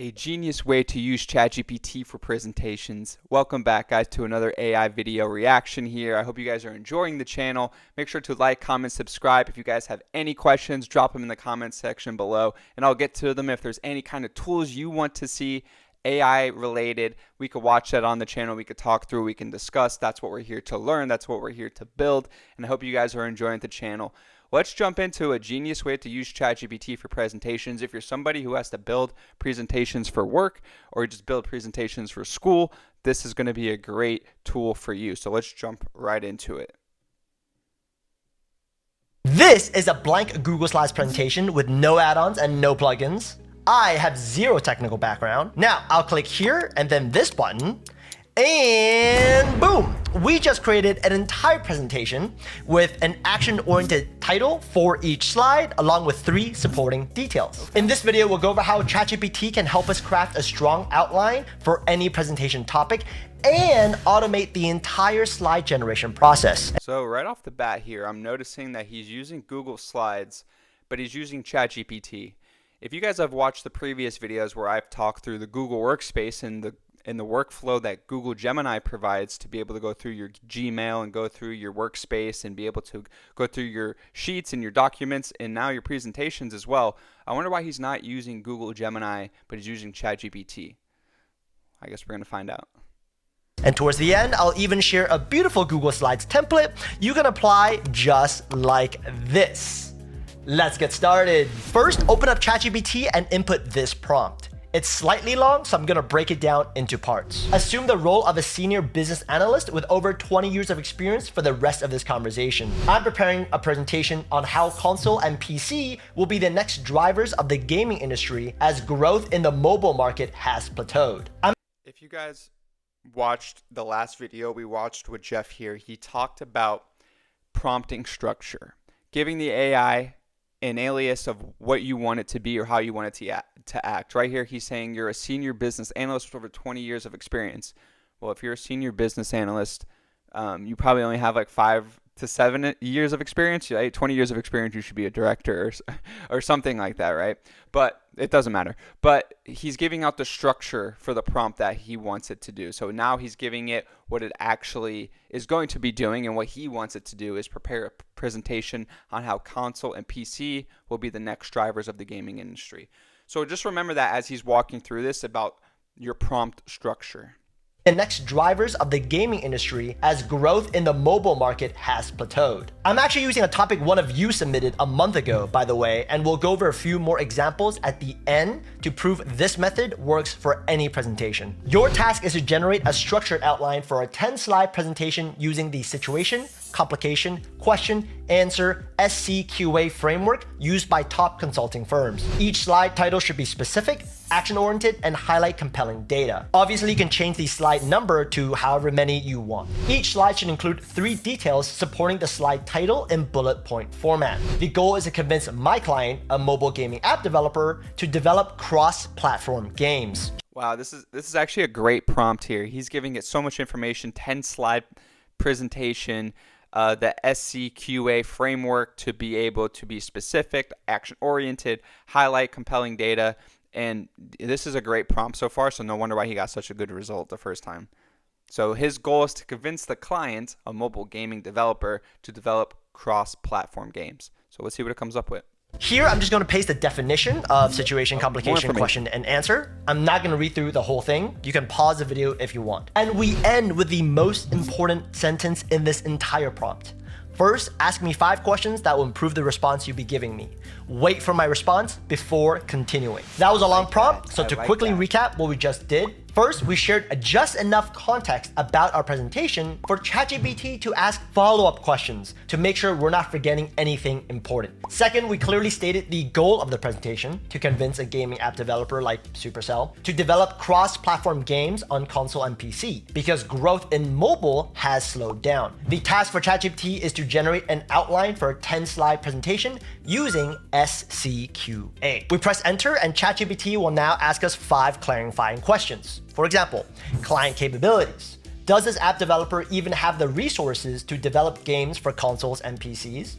A genius way to use ChatGPT for presentations. Welcome back, guys, to another AI video reaction here. I hope you guys are enjoying the channel. Make sure to like, comment, subscribe. If you guys have any questions, drop them in the comments section below, and I'll get to them. If there's any kind of tools you want to see AI related, we could watch that on the channel. We could talk through, we can discuss. That's what we're here to learn. That's what we're here to build, and I hope you guys are enjoying the channel. Let's jump into a genius way to use ChatGPT for presentations. If you're somebody who has to build presentations for work or just build presentations for school, this is going to be a great tool for you. So let's jump right into it. This is a blank Google Slides presentation with no add-ons and no plugins. I have zero technical background. Now I'll click here and then this button, and boom, we just created an entire presentation with an action-oriented title for each slide, along with 3 supporting details. In this video, we'll go over how ChatGPT can help us craft a strong outline for any presentation topic and automate the entire slide generation process. So right off the bat here, I'm noticing that he's using Google Slides, but he's using ChatGPT. If you guys have watched the previous videos where I've talked through the Google Workspace and the workflow that Google Gemini provides to be able to go through your Gmail and go through your workspace and be able to go through your sheets and your documents and now your presentations as well. I wonder why he's not using Google Gemini, but he's using ChatGPT. I guess we're going to find out. And towards the end, I'll even share a beautiful Google Slides template you can apply just like this. Let's get started. First, open up ChatGPT and input this prompt. It's slightly long, so I'm going to break it down into parts. Assume the role of a senior business analyst with over 20 years of experience for the rest of this conversation. I'm preparing a presentation on how console and PC will be the next drivers of the gaming industry as growth in the mobile market has plateaued. If you guys watched the last video we watched with Jeff here, he talked about prompting structure, giving the AI an alias of what you want it to be or how you want it to act. Right here, he's saying you're a senior business analyst with over 20 years of experience. Well, if you're a senior business analyst, you probably only have like 5 to 7 years of experience. Right? 20 years of experience, you should be a director or something like that, right? But it doesn't matter. But he's giving out the structure for the prompt that he wants it to do. So now he's giving it what it actually is going to be doing, and what he wants it to do is prepare a presentation on how console and PC will be the next drivers of the gaming industry. So just remember that as he's walking through this about your prompt structure. The next drivers of the gaming industry as growth in the mobile market has plateaued. I'm actually using a topic one of you submitted a month ago, by the way, and we'll go over a few more examples at the end to prove this method works for any presentation. Your task is to generate a structured outline for a 10-slide presentation using the situation, complication, question, answer, SCQA framework used by top consulting firms. Each slide title should be specific, action-oriented, and highlight compelling data. Obviously, you can change the slide number to however many you want. Each slide should include 3 details supporting the slide title in bullet point format. The goal is to convince my client, a mobile gaming app developer, to develop cross-platform games. Wow, this is actually a great prompt here. He's giving it so much information, 10-slide presentation, the SCQA framework to be able to be specific, action-oriented, highlight compelling data. And this is a great prompt so far, so no wonder why he got such a good result the first time. So his goal is to convince the client, a mobile gaming developer, to develop cross-platform games. So let's see what it comes up with. Here, I'm just going to paste the definition of situation, complication, question, and answer. I'm not going to read through the whole thing. You can pause the video if you want. And we end with the most important sentence in this entire prompt. First, ask me 5 questions that will improve the response you'll be giving me. Wait for my response before continuing. That was a long prompt, so to quickly recap what we just did. First, we shared just enough context about our presentation for ChatGPT to ask follow-up questions to make sure we're not forgetting anything important. Second, we clearly stated the goal of the presentation to convince a gaming app developer like Supercell to develop cross-platform games on console and PC because growth in mobile has slowed down. The task for ChatGPT is to generate an outline for a 10-slide presentation using SCQA. We press enter and ChatGPT will now ask us 5 clarifying questions. For example, client capabilities. Does this app developer even have the resources to develop games for consoles and PCs?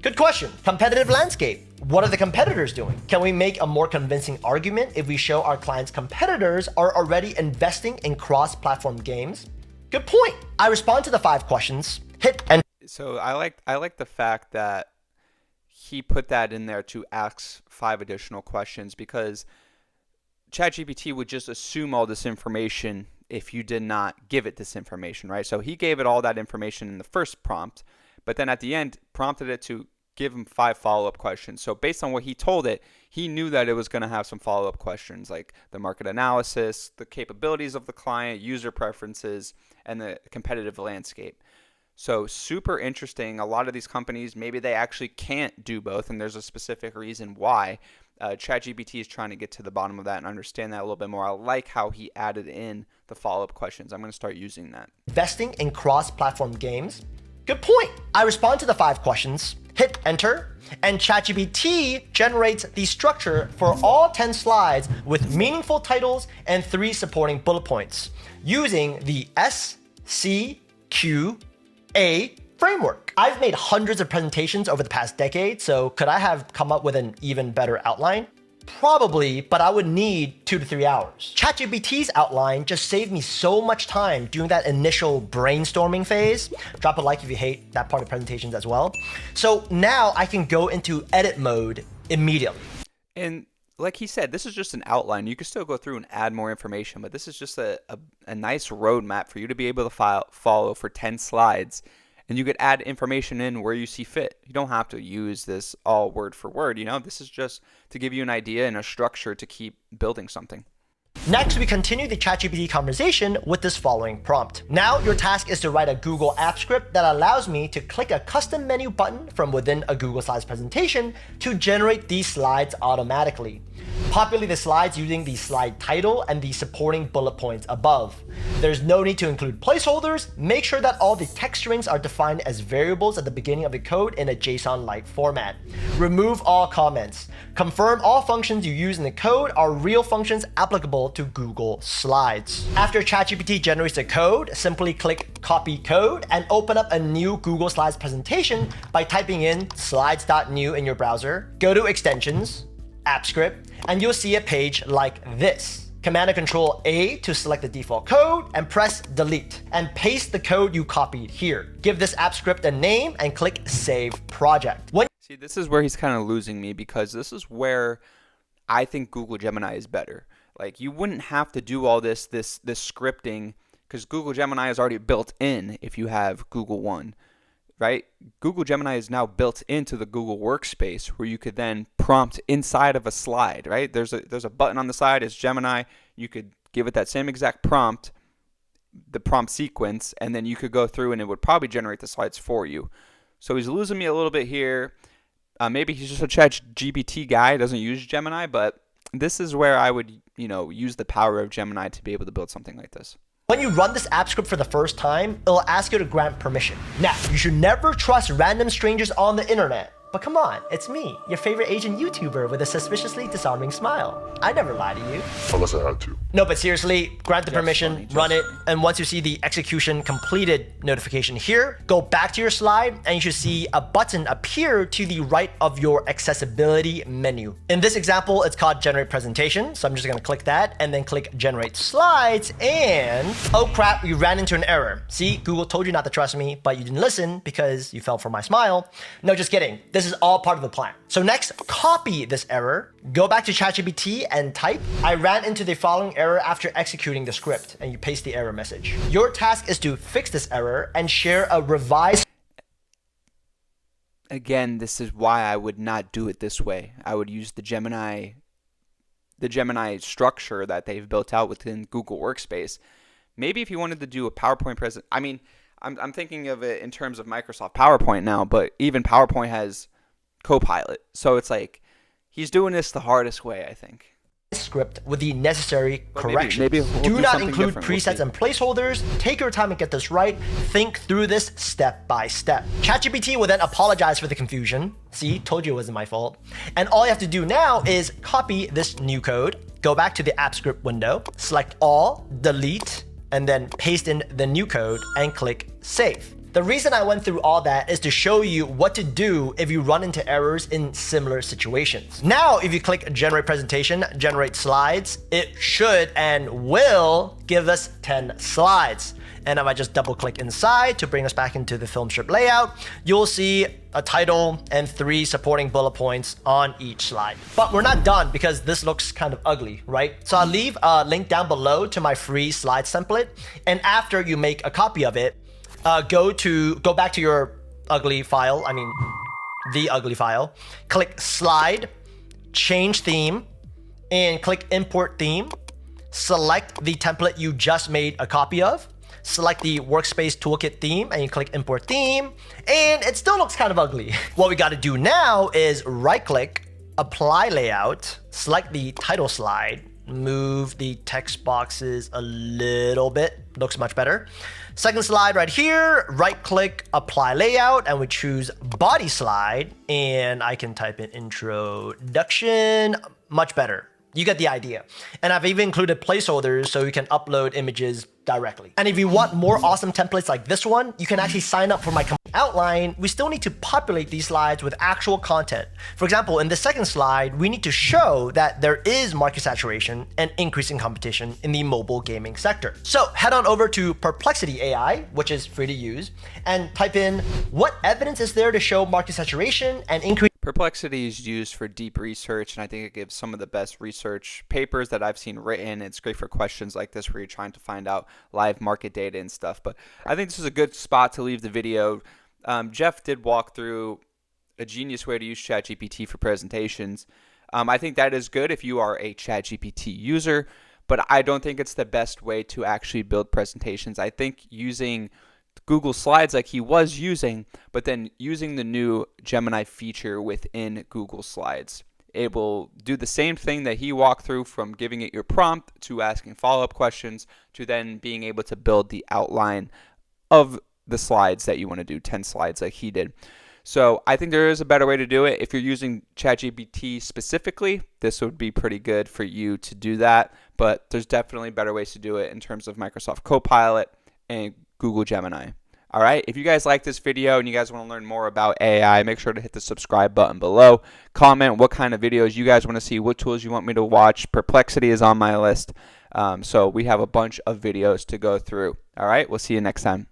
Good question. Competitive landscape. What are the competitors doing? Can we make a more convincing argument if we show our clients' competitors are already investing in cross-platform games? Good point. I respond to the 5 questions, hit enter. So I like the fact that he put that in there to ask 5 additional questions, because ChatGPT would just assume all this information if you did not give it this information, right? So he gave it all that information in the first prompt, but then at the end prompted it to give him 5 follow-up questions. So based on what he told it, he knew that it was going to have some follow-up questions like the market analysis, the capabilities of the client, user preferences, and the competitive landscape. So super interesting. A lot of these companies, maybe they actually can't do both, and there's a specific reason why. ChatGPT is trying to get to the bottom of that and understand that a little bit more. I like how he added in the follow-up questions. I'm going to start using that. Investing in cross-platform games? Good point. I respond to the 5 questions, hit enter, and ChatGPT generates the structure for all 10 slides with meaningful titles and 3 supporting bullet points using the SCQA framework. I've made hundreds of presentations over the past decade, so could I have come up with an even better outline? Probably, but I would need 2 to 3 hours. ChatGPT's outline just saved me so much time during that initial brainstorming phase. Drop a like if you hate that part of presentations as well. So now I can go into edit mode immediately. And like he said, this is just an outline. You can still go through and add more information, but this is just a nice roadmap for you to be able to follow for 10 slides. And you could add information in where you see fit. You don't have to use this all word for word. This is just to give you an idea and a structure to keep building something. Next, we continue the ChatGPT conversation with this following prompt. Now, your task is to write a Google app script that allows me to click a custom menu button from within a Google Slides presentation to generate these slides automatically. Populate the slides using the slide title and the supporting bullet points above. There's no need to include placeholders. Make sure that all the text strings are defined as variables at the beginning of the code in a JSON-like format. Remove all comments. Confirm all functions you use in the code are real functions applicable to Google Slides. After ChatGPT generates the code, simply click Copy Code and open up a new Google Slides presentation by typing in slides.new in your browser. Go to Extensions, App Script, and you'll see a page like this. Command and Control A to select the default code and press Delete and paste the code you copied here. Give this app script a name and click Save Project. See, this is where he's kind of losing me, because this is where I think Google Gemini is better. Like, you wouldn't have to do all this scripting, because Google Gemini is already built in if you have Google One. Right? Google Gemini is now built into the Google Workspace, where you could then prompt inside of a slide, right? There's a button on the side, it's Gemini. You could give it that same exact prompt, the prompt sequence, and then you could go through and it would probably generate the slides for you. So he's losing me a little bit here. Maybe he's just a ChatGPT guy, doesn't use Gemini, but this is where I would, use the power of Gemini to be able to build something like this. When you run this app script for the first time, it'll ask you to grant permission. Now, you should never trust random strangers on the internet. But come on, it's me, your favorite Asian YouTuber with a suspiciously disarming smile. I never lie to you. Unless I had to. No, but seriously, grant the permission, run it, and once you see the execution completed notification here, go back to your slide and you should see a button appear to the right of your accessibility menu. In this example, it's called Generate Presentation, so I'm just gonna click that and then click Generate Slides, and oh crap, we ran into an error. See, Google told you not to trust me, but you didn't listen because you fell for my smile. No, just kidding. This is all part of the plan. So next, copy this error, go back to ChatGPT and type, I ran into the following error after executing the script, and you paste the error message. Your task is to fix this error and share a revised. Again, this is why I would not do it this way. I would use the Gemini structure that they've built out within Google Workspace. Maybe if you wanted to do a PowerPoint present, I'm thinking of it in terms of Microsoft PowerPoint now, but even PowerPoint has Copilot. So it's like he's doing this the hardest way, I think. Script with the necessary corrections. Maybe we'll do not include different. presets and placeholders. Take your time and get this right. Think through this step by step. ChatGPT will then apologize for the confusion. See, told you it wasn't my fault. And all you have to do now is copy this new code, go back to the app script window, select all, delete, and then paste in the new code and click Save. The reason I went through all that is to show you what to do if you run into errors in similar situations. Now, if you click generate presentation, generate slides, it should and will give us 10 slides. And if I just double click inside to bring us back into the film strip layout, you'll see a title and 3 supporting bullet points on each slide. But we're not done because this looks kind of ugly, right? So I'll leave a link down below to my free slides template. And after you make a copy of it, go back to your ugly file, the ugly file, click slide, change theme, and click import theme. Select the template you just made a copy of. Select the workspace toolkit theme and you click import theme, and it still looks kind of ugly. What we got to do now is right click, apply layout, select the title slide, move the text boxes a little bit, looks much better. Second slide right here, right click, apply layout, and we choose body slide, and I can type in introduction, much better. You get the idea. And I've even included placeholders so you can upload images directly. And if you want more awesome templates like this one, you can actually sign up for my outline. We still need to populate these slides with actual content. For example, in the second slide, we need to show that there is market saturation and increasing competition in the mobile gaming sector. So head on over to Perplexity AI, which is free to use, and type in what evidence is there to show market saturation and increase. Perplexity is used for deep research, and I think it gives some of the best research papers that I've seen written. It's great for questions like this where you're trying to find out live market data and stuff. But I think this is a good spot to leave the video. Jeff did walk through a genius way to use ChatGPT for presentations. I think that is good if you are a ChatGPT user, but I don't think it's the best way to actually build presentations. I think using Google Slides like he was using, but then using the new Gemini feature within Google Slides. It will do the same thing that he walked through, from giving it your prompt to asking follow-up questions to then being able to build the outline of the slides that you want to do, 10 slides like he did. So I think there is a better way to do it. If you're using ChatGPT specifically, this would be pretty good for you to do that, but there's definitely better ways to do it in terms of Microsoft Copilot and Google Gemini. All right, if you guys like this video and you guys want to learn more about AI, make sure to hit the subscribe button below. Comment what kind of videos you guys want to see, what tools you want me to watch. Perplexity is on my list. So we have a bunch of videos to go through. All right, we'll see you next time.